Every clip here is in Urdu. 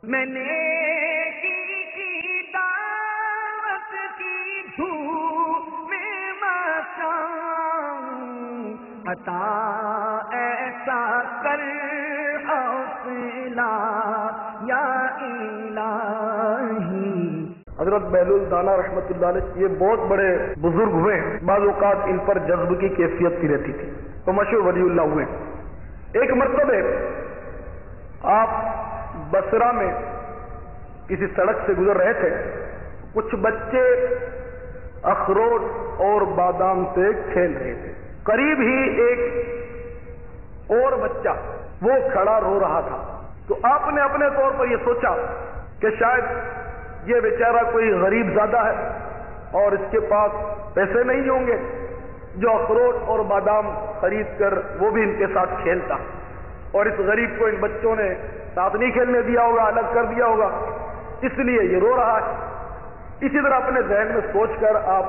میں نیکی کی دعوت کی دھوم میں مچاؤں، عطا ایسا کر حوصلہ یا الہی۔ حضرت بہلول دانا رحمۃ اللہ علیہ یہ بہت بڑے بزرگ ہوئے ہیں، بعض اوقات ان پر جذب کی کیفیت سی رہتی تھی تو مشہور ولی اللہ ہوئے۔ ایک مرتبہ آپ بصرہ میں کسی سڑک سے گزر رہے تھے، کچھ بچے اخروٹ اور بادام سے کھیل رہے تھے، قریب ہی ایک اور بچہ وہ کھڑا رو رہا تھا، تو آپ نے اپنے طور پر یہ سوچا کہ شاید یہ بیچارہ کوئی غریب زادہ ہے اور اس کے پاس پیسے نہیں ہوں گے جو اخروٹ اور بادام خرید کر وہ بھی ان کے ساتھ کھیلتا، اور اس غریب کو ان بچوں نے ساتھ نہیں کھیلنے دیا ہوگا، الگ کر دیا ہوگا، اس لیے یہ رو رہا ہے۔ اسی طرح اپنے ذہن میں سوچ کر آپ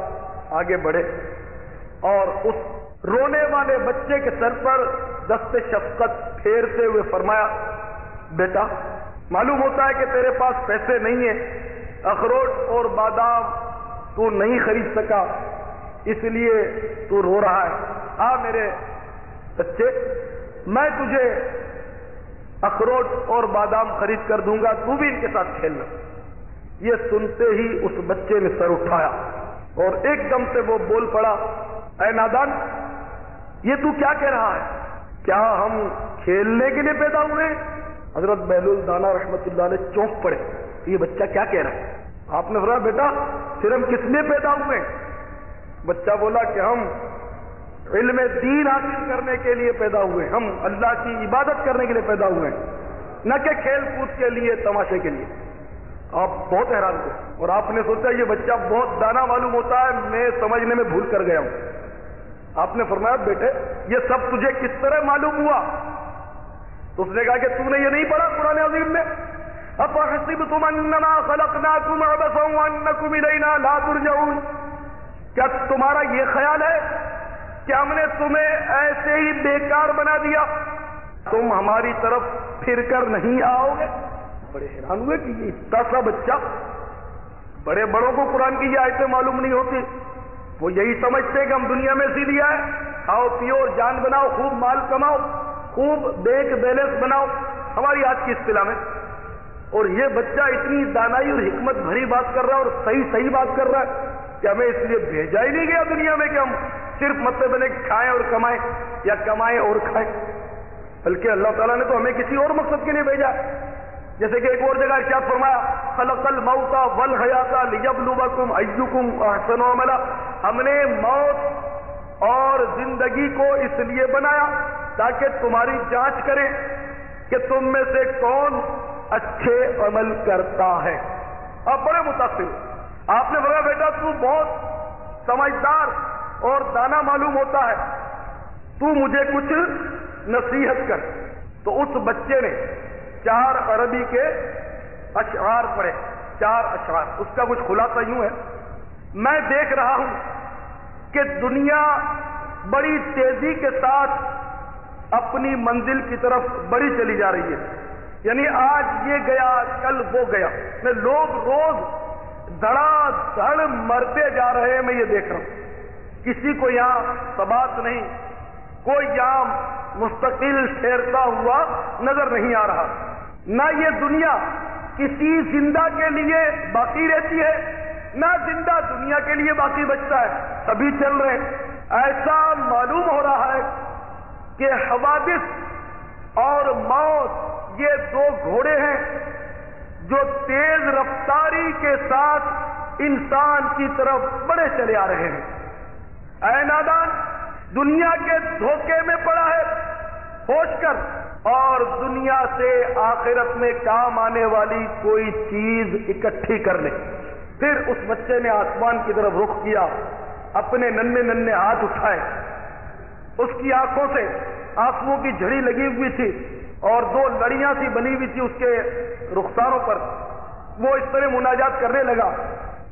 آگے بڑھے اور اس رونے والے بچے کے سر پر دست شفقت پھیرتے ہوئے فرمایا، بیٹا معلوم ہوتا ہے کہ تیرے پاس پیسے نہیں ہیں، اخروٹ اور بادام تو نہیں خرید سکا، اس لیے تو رو رہا ہے۔ میرے بچے میں تجھے اخروٹ اور بادام خرید کر دوں گا، تو بھی ان کے ساتھ کھیلنا۔ یہ سنتے ہی اس بچے نے سر اٹھایا اور ایک دم سے وہ بول پڑا، اے نادان یہ تو کیا کہہ رہا ہے؟ کیا ہم کھیلنے کے لیے پیدا ہوئے؟ حضرت بہلول دانا رحمۃ اللہ علیہ چونک پڑے، یہ بچہ کیا کہہ رہا ہے؟ آپ نے فرمایا، بیٹا پھر ہم کس لیے پیدا ہوئے؟ بچہ بولا کہ ہم علم دین حاصل کرنے کے لیے پیدا ہوئے، ہم اللہ کی عبادت کرنے کے لیے پیدا ہوئے، نہ کہ کھیل کود کے لیے، تماشے کے لیے۔ آپ بہت حیران تھے اور آپ نے سوچا یہ بچہ بہت دانا معلوم ہوتا ہے، میں سمجھنے میں بھول کر گیا ہوں۔ آپ نے فرمایا، بیٹے یہ سب تجھے کس طرح معلوم ہوا؟ تو اس نے کہا کہ تم نے یہ نہیں پڑھا قرآن عظیم میں، أَفَحَسِبْتُمْ أَنَّمَا خَلَقْنَاكُمْ عَبَثًا وَأَنَّكُمْ إِلَيْنَا لَا تُرْجَعُونَ؟ کیا تمہارا یہ خیال ہے کہ ہم نے تمہیں ایسے ہی بیکار بنا دیا، تم ہماری طرف پھر کر نہیں آؤ گے؟ بڑے حیران ہوئے کہ یہ اتنا سا بچہ، بڑے بڑوں کو قرآن کی یہ آیتیں معلوم نہیں ہوتی، وہ یہی سمجھتے کہ ہم دنیا میں اسی لیے آئے، کھاؤ پیو جان بناؤ، خوب مال کماؤ، خوب بینک بیلنس بناؤ، ہماری آج کی اصطلاح میں۔ اور یہ بچہ اتنی دانائی اور حکمت بھری بات کر رہا ہے اور صحیح بات کر رہا ہے کہ ہمیں اس لیے بھیجا ہی نہیں گیا دنیا میں کہ ہم صرف مطلب بنے کھائیں اور کمائیں یا کمائیں اور کھائیں، بلکہ اللہ تعالیٰ نے تو ہمیں کسی اور مقصد کے لیے بھیجا۔ جیسے کہ ایک اور جگہ ارشاد فرمایا، خلق الموت والحیات لیبلوکم ایکم احسن عملا، ہم نے موت اور زندگی کو اس لیے بنایا تاکہ تمہاری جانچ کریں کہ تم میں سے کون اچھے عمل کرتا ہے۔ آپ بڑے متاثر، آپ نے بولا بیٹا تو بہت سمجھدار اور دانا معلوم ہوتا ہے، تو مجھے کچھ نصیحت کر۔ تو اس بچے نے 4 عربی کے اشعار پڑھے، 4 اشعار۔ اس کا کچھ خلاصہ یوں ہے، میں دیکھ رہا ہوں کہ دنیا بڑی تیزی کے ساتھ اپنی منزل کی طرف بڑھی چلی جا رہی ہے، یعنی آج یہ گیا کل وہ گیا، میں لوگ روز دھڑا دھڑ مرتے جا رہے ہیں، میں یہ دیکھ رہا ہوں، کسی کو یہاں ثبات نہیں، کوئی یہاں مستقل ٹھہرتا ہوا نظر نہیں آ رہا، نہ یہ دنیا کسی زندہ کے لیے باقی رہتی ہے، نہ زندہ دنیا کے لیے باقی بچتا ہے، سبھی چل رہے ہیں۔ ایسا معلوم ہو رہا ہے کہ حوادث اور موت یہ 2 گھوڑے ہیں جو تیز رفتاری کے ساتھ انسان کی طرف بڑھے چلے آ رہے ہیں۔ اے نادان دنیا کے دھوکے میں پڑا ہے، ہوش کر اور دنیا سے آخرت میں کام آنے والی کوئی چیز اکٹھی کر لے۔ پھر اس بچے نے آسمان کی طرف رخ کیا، اپنے ننھے ہاتھ اٹھائے، اس کی آنکھوں سے آنسوؤں کی جھڑی لگی ہوئی تھی اور 2 لڑیاں سی بنی ہوئی تھی اس کے رخساروں پر، وہ اس طرح مناجات کرنے لگا،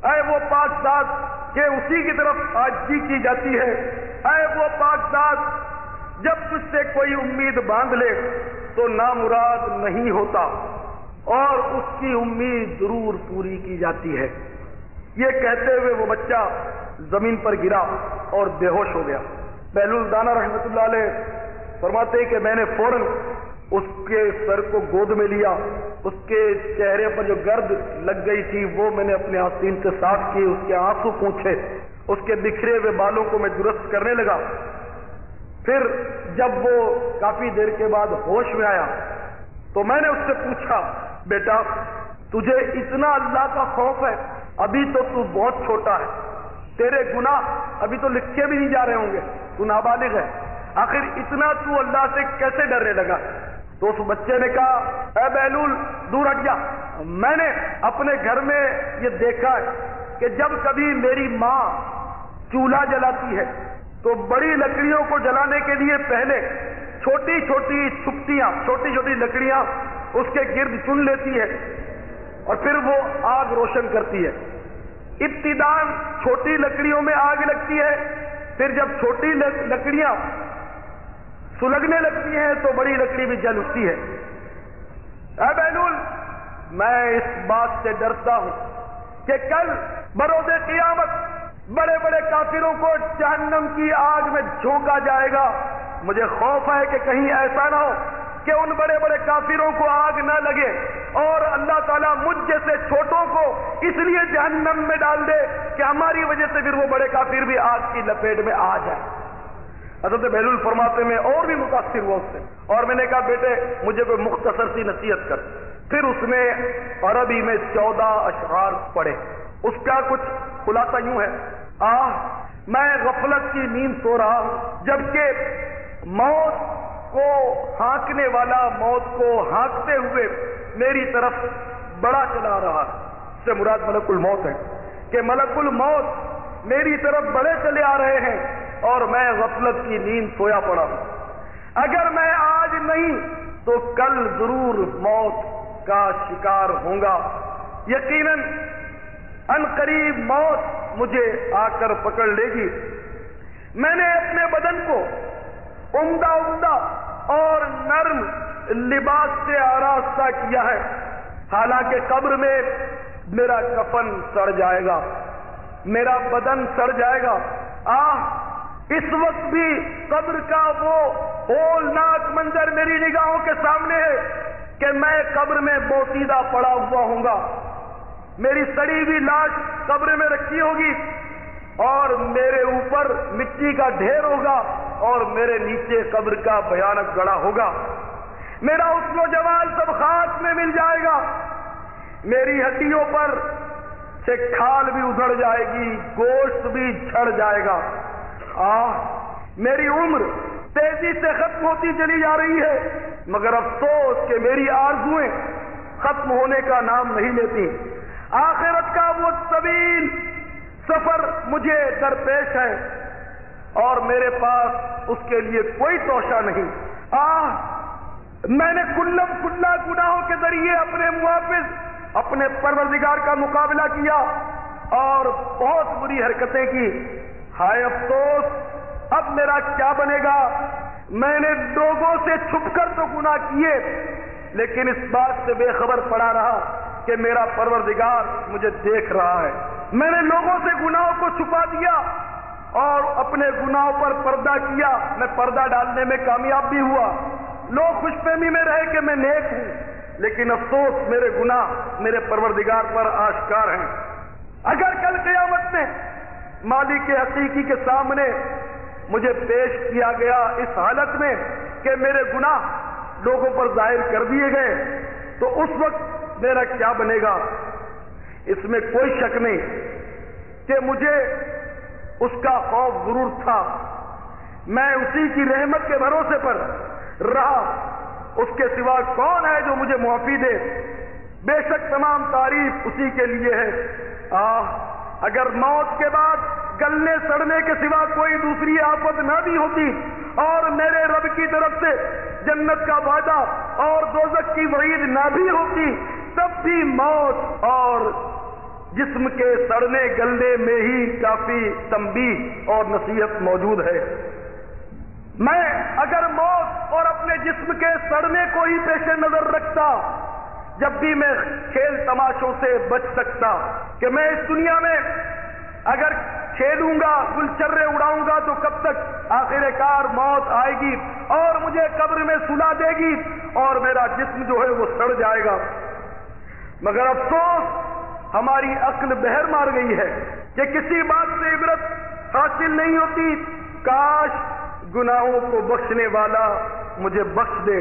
اے وہ پاک ذات کہ اسی کی طرف عاجزی کی جاتی ہے، اے وہ پاک ذات جب تجھ سے کوئی امید باندھ لے تو نامراد نہیں ہوتا، اور اس کی امید ضرور پوری کی جاتی ہے۔ یہ کہتے ہوئے وہ بچہ زمین پر گرا اور بے ہوش ہو گیا۔ بہلول دانا رحمۃ اللہ علیہ فرماتے ہیں کہ میں نے فوراً اس کے سر کو گود میں لیا، اس کے چہرے پر جو گرد لگ گئی تھی وہ میں نے اپنے آستین سے صاف کی، اس کے آنسو پوچھے، اس کے بکھرے ہوئے بالوں کو میں درست کرنے لگا۔ پھر جب وہ کافی دیر کے بعد ہوش میں آیا تو میں نے اس سے پوچھا، بیٹا تجھے اتنا اللہ کا خوف ہے؟ ابھی تو بہت چھوٹا ہے، تیرے گناہ ابھی تو لکھے بھی نہیں جا رہے ہوں گے، تو نابالغ ہے، آخر اتنا تو اللہ سے کیسے ڈرنے لگا؟ تو اس بچے نے کہا، اے بہلول دور ہٹ جا، میں نے اپنے گھر میں یہ دیکھا ہے کہ جب کبھی میری ماں چولہا جلاتی ہے تو بڑی لکڑیوں کو جلانے کے لیے پہلے چھوٹی چھوٹی چھپٹیاں، چھوٹی چھوٹی لکڑیاں اس کے گرد چن لیتی ہے اور پھر وہ آگ روشن کرتی ہے۔ ابتداءً چھوٹی لکڑیوں میں آگ لگتی ہے، پھر جب چھوٹی لکڑیاں سلگنے لگتی ہیں تو بڑی لکڑی بھی جل اٹھتی ہے۔ اے بہلول میں اس بات سے ڈرتا ہوں کہ کل بروز قیامت بڑے بڑے کافروں کو جہنم کی آگ میں جھونکا جائے گا، مجھے خوف ہے کہ کہیں ایسا نہ ہو کہ ان بڑے بڑے کافروں کو آگ نہ لگے اور اللہ تعالیٰ مجھ جیسے چھوٹوں کو اس لیے جہنم میں ڈال دے کہ ہماری وجہ سے پھر وہ بڑے کافر بھی آگ کی لپیٹ میں آ جائے۔ حضرت بہلول فرماتے میں اور بھی متاثر ہوا اس سے، اور میں نے کہا بیٹے مجھے کوئی مختصر سی نصیحت کر۔ پھر اس نے عربی میں 14 اشعار پڑھے۔ اس کا کچھ خلاصہ یوں ہے، میں غفلت کی نیند سو رہا ہوں، جبکہ موت کو ہانکنے والا موت کو ہانکتے ہوئے میری طرف بڑا چلا رہا ہے۔ اس سے مراد ملک الموت ہے کہ ملک الموت میری طرف بڑے چلے آ رہے ہیں اور میں غفلت کی نیند سویا پڑا ہوں۔ اگر میں آج نہیں تو کل ضرور موت کا شکار ہوں گا، یقیناً ان قریب موت مجھے آ کر پکڑ لے گی۔ میں نے اپنے بدن کو عمدہ عمدہ اور نرم لباس سے آراستہ کیا ہے، حالانکہ قبر میں میرا کفن سڑ جائے گا، میرا بدن سڑ جائے گا۔ اس وقت بھی قبر کا وہ ہولناک منظر میری نگاہوں کے سامنے ہے کہ میں قبر میں بوسیدہ پڑا ہوا ہوں گا، میری سڑی ہوئی لاش قبر میں رکھی ہوگی اور میرے اوپر مٹی کا ڈھیر ہوگا اور میرے نیچے قبر کا بھیانک گڑھا ہوگا۔ میرا حسن و جمال سب خاک میں مل جائے گا، میری ہڈیوں پر سے کھال بھی ادھڑ جائے گی، گوشت بھی جھڑ جائے گا۔ میری عمر تیزی سے ختم ہوتی چلی جا رہی ہے، مگر افسوس کہ میری آرزوئیں ختم ہونے کا نام نہیں لیتی۔ آخرت کا وہ طویل سفر مجھے درپیش ہے اور میرے پاس اس کے لیے کوئی توشہ نہیں۔ میں نے کلم کلا گناہوں کے ذریعے اپنے محافظ اپنے پروردگار کا مقابلہ کیا اور بہت بری حرکتیں کی۔ ہائے افسوس، اب میرا کیا بنے گا؟ میں نے لوگوں سے چھپ کر تو گناہ کیے، لیکن اس بات سے بے خبر پڑا رہا کہ میرا پروردگار مجھے دیکھ رہا ہے۔ میں نے لوگوں سے گناہوں کو چھپا دیا اور اپنے گناہوں پر پردہ کیا، میں پردہ ڈالنے میں کامیاب بھی ہوا۔ لوگ خوش فہمی میں رہے کہ میں نیک ہوں، لیکن افسوس میرے گناہ میرے پروردگار پر آشکار ہیں۔ اگر کل قیامت میں مالک حقیقی کے سامنے مجھے پیش کیا گیا اس حالت میں کہ میرے گناہ لوگوں پر ظاہر کر دیے گئے تو اس وقت میرا کیا بنے گا؟ اس میں کوئی شک نہیں کہ مجھے اس کا خوف ضرور تھا۔ میں اسی کی رحمت کے بھروسے پر رہا، اس کے سوا کون ہے جو مجھے معافی دے؟ بے شک تمام تعریف اسی کے لیے ہے۔ اگر موت کے بعد گلنے سڑنے کے سوا کوئی دوسری آفت نہ بھی ہوتی اور میرے رب کی طرف سے جنت کا وعدہ اور دوزخ کی وعید نہ بھی ہوتی، تب بھی موت اور جسم کے سڑنے گلنے میں ہی کافی تنبیہ اور نصیحت موجود ہے۔ میں اگر موت اور اپنے جسم کے سڑنے کو ہی پیش نظر رکھتا جب بھی میں کھیل تماشوں سے بچ سکتا کہ میں اس دنیا میں اگر کھیلوں گا گلچرے اڑاؤں گا تو کب تک آخر کار موت آئے گی اور مجھے قبر میں سلا دے گی اور میرا جسم جو ہے وہ سڑ جائے گا. مگر افسوس ہماری عقل بہر مار گئی ہے کہ کسی بات سے عبرت حاصل نہیں ہوتی. کاش گناہوں کو بخشنے والا مجھے بخش دے.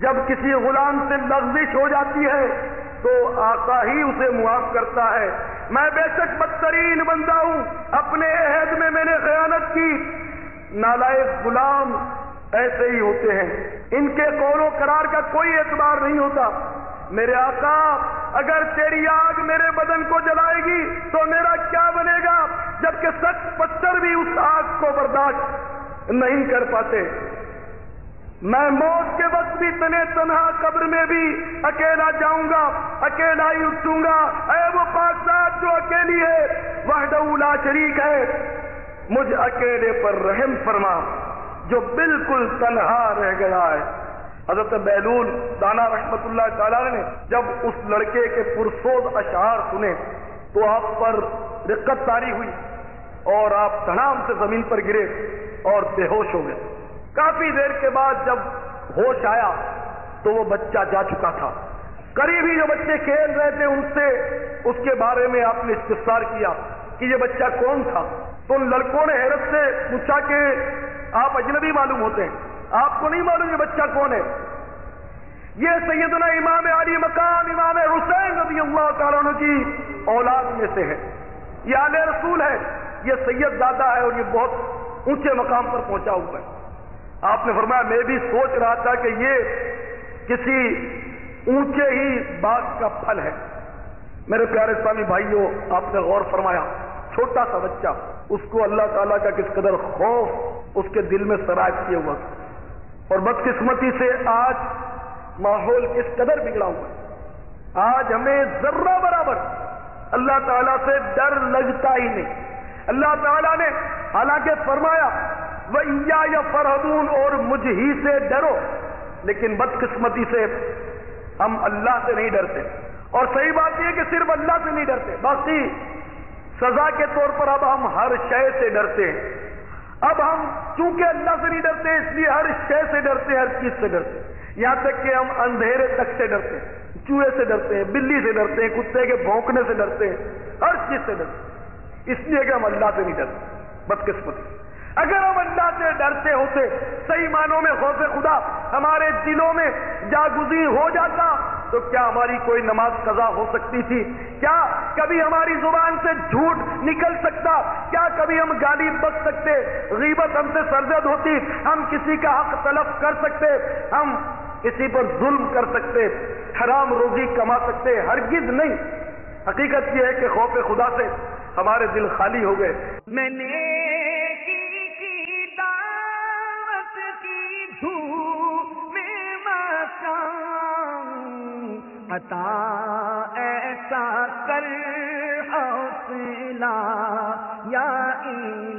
جب کسی غلام سے لغزش ہو جاتی ہے تو آقا ہی اسے معاف کرتا ہے. میں بے شک بدترین بندہ ہوں, اپنے عہد میں نے خیانت کی. نالائق غلام ایسے ہی ہوتے ہیں, ان کے قول و قرار کا کوئی اعتبار نہیں ہوتا. میرے آقا اگر تیری آگ میرے بدن کو جلائے گی تو میرا کیا بنے گا, جبکہ سخت پتھر بھی اس آگ کو برداشت نہیں کر پاتے. میں موت کے وقت بھی تنے تنہا قبر میں بھی اکیلا جاؤں گا, اکیلا ہی اٹھوں گا. اے وہ پاک ذات جو اکیلی ہے, وحدہ لا شریک ہے, مجھ اکیلے پر رحم فرما جو بالکل تنہا رہ گیا ہے. حضرت بیلول دانا رحمت اللہ تعالی نے جب اس لڑکے کے پرسوز اشعار سنے تو آپ پر رقت طاری ہوئی اور آپ دھڑام سے زمین پر گرے اور بے ہوش ہو گئے. کافی دیر کے بعد جب ہوش آیا تو وہ بچہ جا چکا تھا. قریب ہی جو بچے کھیل رہے تھے ان سے اس کے بارے میں آپ نے استفسار کیا کہ یہ بچہ کون تھا. تو ان لڑکوں نے حیرت سے پوچھا کہ آپ اجنبی معلوم ہوتے ہیں, آپ کو نہیں معلوم یہ بچہ کون ہے؟ یہ سیدنا امام علی مقام امام حسین رضی اللہ تعالیٰ عنہ کی اولاد میں سے ہے, یہ آل رسول ہے, یہ سید زادہ ہے اور یہ بہت اونچے مقام پر پہنچا ہوا ہے. آپ نے فرمایا میں بھی سوچ رہا تھا کہ یہ کسی اونچے ہی باغ کا پھل ہے. میرے پیارے اسلامی بھائیوں, آپ نے غور فرمایا, چھوٹا سا بچہ, اس کو اللہ تعالیٰ کا کس قدر خوف اس کے دل میں سرایت کیا ہوا تھا. اور بدقسمتی سے آج ماحول کس قدر بگڑا ہوا ہے. آج ہمیں ذرہ برابر اللہ تعالیٰ سے ڈر لگتا ہی نہیں. اللہ تعالیٰ نے حالانکہ فرمایا وَإِيَّايَ فَارْهَبُونَ, اور مجھ ہی سے ڈرو, لیکن بدقسمتی سے ہم اللہ سے نہیں ڈرتے. اور صحیح بات یہ کہ صرف اللہ سے نہیں ڈرتے, باقی سزا کے طور پر اب ہم ہر شے سے ڈرتے ہیں. اب ہم چونکہ اللہ سے نہیں ڈرتے اس لیے ہر شے سے ڈرتے ہیں, ہر چیز سے ڈرتے ہیں. یہاں تک کہ ہم اندھیرے تک سے ڈرتے ہیں, چوہے سے ڈرتے ہیں, بلی سے ڈرتے ہیں, کتے کے بھونکنے سے ڈرتے ہیں, ہر چیز سے ڈرتے ہیں, اس لیے کہ ہم اللہ سے نہیں ڈرتے. بدقسمتی اگر ہم اللہ سے ڈرتے ہوتے, صحیح معنوں میں خوف خدا ہمارے دلوں میں جاگزین ہو جاتا تو کیا ہماری کوئی نماز قضا ہو سکتی تھی؟ کیا کبھی ہماری زبان سے جھوٹ نکل سکتا؟ کیا کبھی ہم گالی بک سکتے؟ غیبت ہم سے سرزد ہوتی؟ ہم کسی کا حق تلف کر سکتے؟ ہم کسی پر ظلم کر سکتے؟ حرام روزی کما سکتے؟ ہرگز نہیں. حقیقت یہ ہے کہ خوف خدا سے ہمارے دل خالی ہو گئے. میں نے کی دعوت کی دھوم میں مقام عطا ایسا کر حوصلہ یا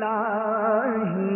الہی